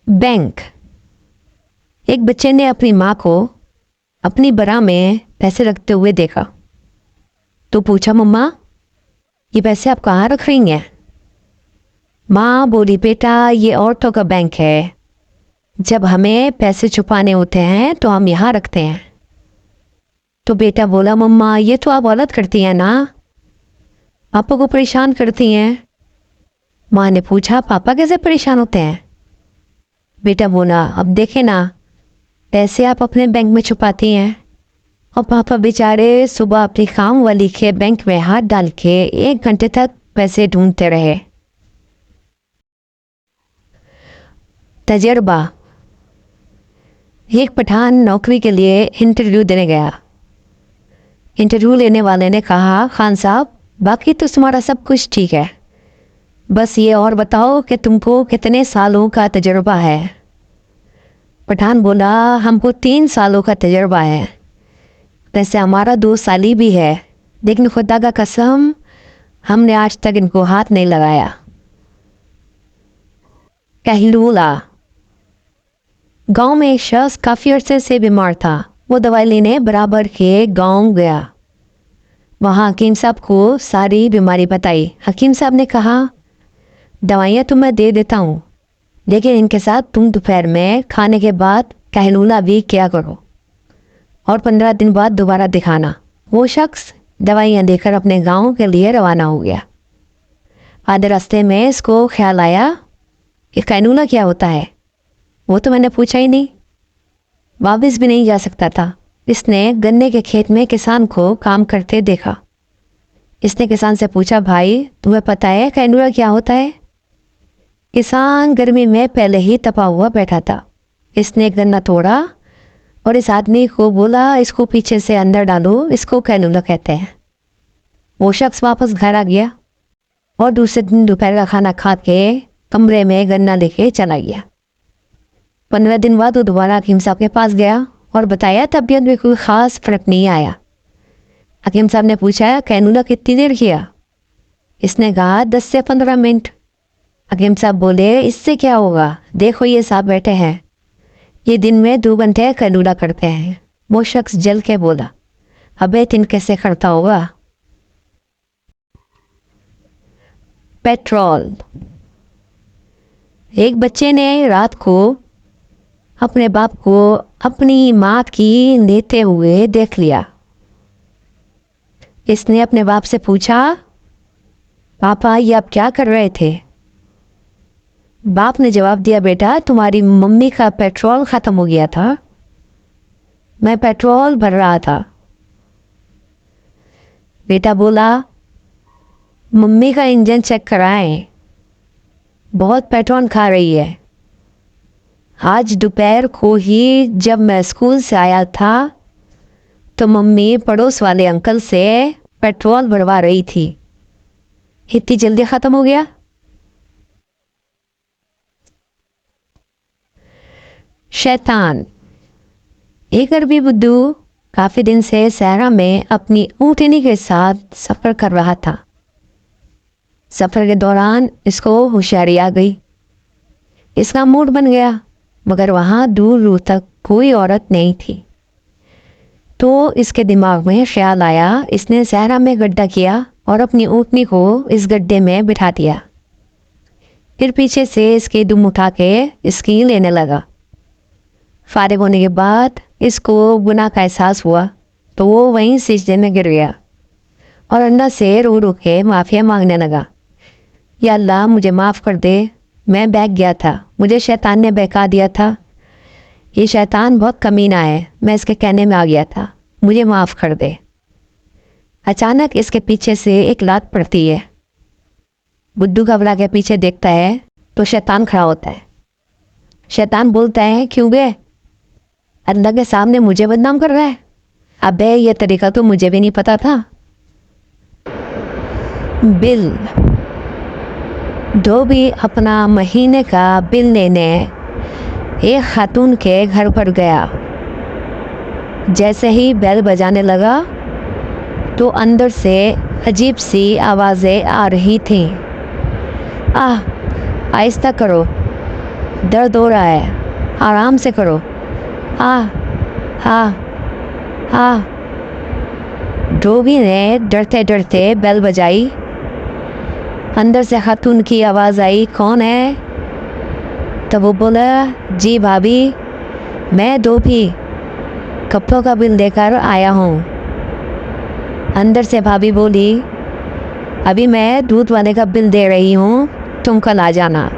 Bank. एक बच्चे ने अपनी माँ को अपनी बरा में पैसे रखते हुए देखा तो पूछा, मम्मा ये पैसे आप कहाँ रख रही हैं? माँ बोली, बेटा ये औरतों का बैंक है, जब हमें पैसे छुपाने होते हैं तो हम यहाँ रखते हैं। तो बेटा बोला, मम्मा ये तो आप गलत करती हैं ना, पापा को परेशान करती हैं। माँ ने पूछा, पापा कैसे परेशान होते हैं? बेटा बोला, अब देखे ना, पैसे आप अपने बैंक में छुपाती हैं और पापा बेचारे सुबह अपनी काम वाली के बैंक में हाथ डाल के 1 घंटे तक पैसे ढूंढते रहे। तजर्बा। एक पठान नौकरी के लिए इंटरव्यू देने गया। इंटरव्यू लेने वाले ने कहा, खान साहब बाकी तो तुम्हारा सब कुछ ठीक है, बस ये और बताओ कि तुमको कितने सालों का तजर्बा है? पठान बोला, हमको 3 सालों का तजर्बा है। वैसे हमारा 2 साली भी है, लेकिन खुदा का कसम हमने आज तक इनको हाथ नहीं लगाया। कहलूला। गांव में एक शख्स काफ़ी अरसे से बीमार था। वो दवाई लेने बराबर के गांव गया। वहाँ हकीम साहब को सारी बीमारी बताई। हकीम साहब ने कहा, दवाइयाँ तो मैं दे देता हूँ, लेकिन इनके साथ तुम दोपहर में खाने के बाद कहलूला भी किया करो और 15 दिन बाद दोबारा दिखाना। वो शख्स दवाइयाँ देकर अपने गांव के लिए रवाना हो गया। आधे रास्ते में इसको ख्याल आया कि कहलूला क्या होता है, वो तो मैंने पूछा ही नहीं। वापस भी नहीं जा सकता था। इसने गन्ने के खेत में किसान को काम करते देखा। इसने किसान से पूछा, भाई तुम्हें पता है कहलूला क्या होता है? किसान गर्मी में पहले ही तपा हुआ बैठा था। इसने एक गन्ना तोड़ा और इस आदमी को बोला, इसको पीछे से अंदर डालो, इसको कहलूला कहते हैं। वो शख्स वापस घर आ गया और दूसरे दिन दोपहर का खाना खा के कमरे में गन्ना लेके चला गया। 15 दिन बाद वो दोबारा हकीम साहब के पास गया और बताया, तबीयत में कोई ख़ास फर्क नहीं आया। हकीम साहब ने पूछा, कहलूला कितनी देर किया? इसने कहा, 10 से 15 मिनट। हकीम साहब बोले, इससे क्या होगा, देखो ये साहब बैठे हैं, ये दिन में 2 घंटे कहलूला करते हैं। वो शख्स जल के बोला, अबे दिन कैसे करता होगा? पेट्रोल। एक बच्चे ने रात को अपने बाप को अपनी माँ की लेते हुए देख लिया। इसने अपने बाप से पूछा, पापा ये आप क्या कर रहे थे? बाप ने जवाब दिया, बेटा तुम्हारी मम्मी का पेट्रोल ख़त्म हो गया था, मैं पेट्रोल भर रहा था। बेटा बोला, मम्मी का इंजन चेक कराएं, बहुत पेट्रोल खा रही है। आज दोपहर को ही जब मैं स्कूल से आया था तो मम्मी पड़ोस वाले अंकल से पेट्रोल भरवा रही थी, इतनी जल्दी ख़त्म हो गया? शैतान। एक अरबी बुद्धू काफ़ी दिन से सहरा में अपनी ऊँटनी के साथ सफ़र कर रहा था। सफ़र के दौरान इसको होशियारी आ गई। इसका मूड बन गया, मगर वहाँ दूर दूर तक कोई औरत नहीं थी। तो इसके दिमाग में ख्याल आया, इसने सहरा में गड्ढा किया और अपनी ऊँटनी को इस गड्ढे में बिठा दिया। फिर पीछे से इसके दुम उठा के इसकी लेने लगा। फारिग होने के बाद इसको गुनाह का एहसास हुआ तो वो वहीं सिजदे में गिर गया और अल्लाह से रो रो के माफ़िया मांगने लगा, या अल्लाह मुझे माफ़ कर दे, मैं बहक गया था, मुझे शैतान ने बहका दिया था, ये शैतान बहुत कमीना है, मैं इसके कहने में आ गया था, मुझे माफ़ कर दे। अचानक इसके पीछे से एक लात पड़ती है। बुद्धू घबरा के पीछे देखता है तो शैतान खड़ा होता है। शैतान बोलता है, क्यों गए? अल्लाह के सामने मुझे बदनाम कर रहा है? अबे ये तरीका तो मुझे भी नहीं पता था। बिल। धोबी अपना महीने का बिल लेने एक खातून के घर पर गया। जैसे ही बेल बजाने लगा तो अंदर से अजीब सी आवाज़ें आ रही थीं। आहिस्ता करो, दर्द हो रहा है, आराम से करो। हाँ हाँ हाँ। धोबी ने डरते डरते बेल बजाई। अंदर से खातून की आवाज़ आई, कौन है? तब वो बोला, जी भाभी, मैं धोबी कपड़ों का बिल देकर आया हूँ। अंदर से भाभी बोली, अभी मैं दूध वाले का बिल दे रही हूँ, तुम कल आ जाना।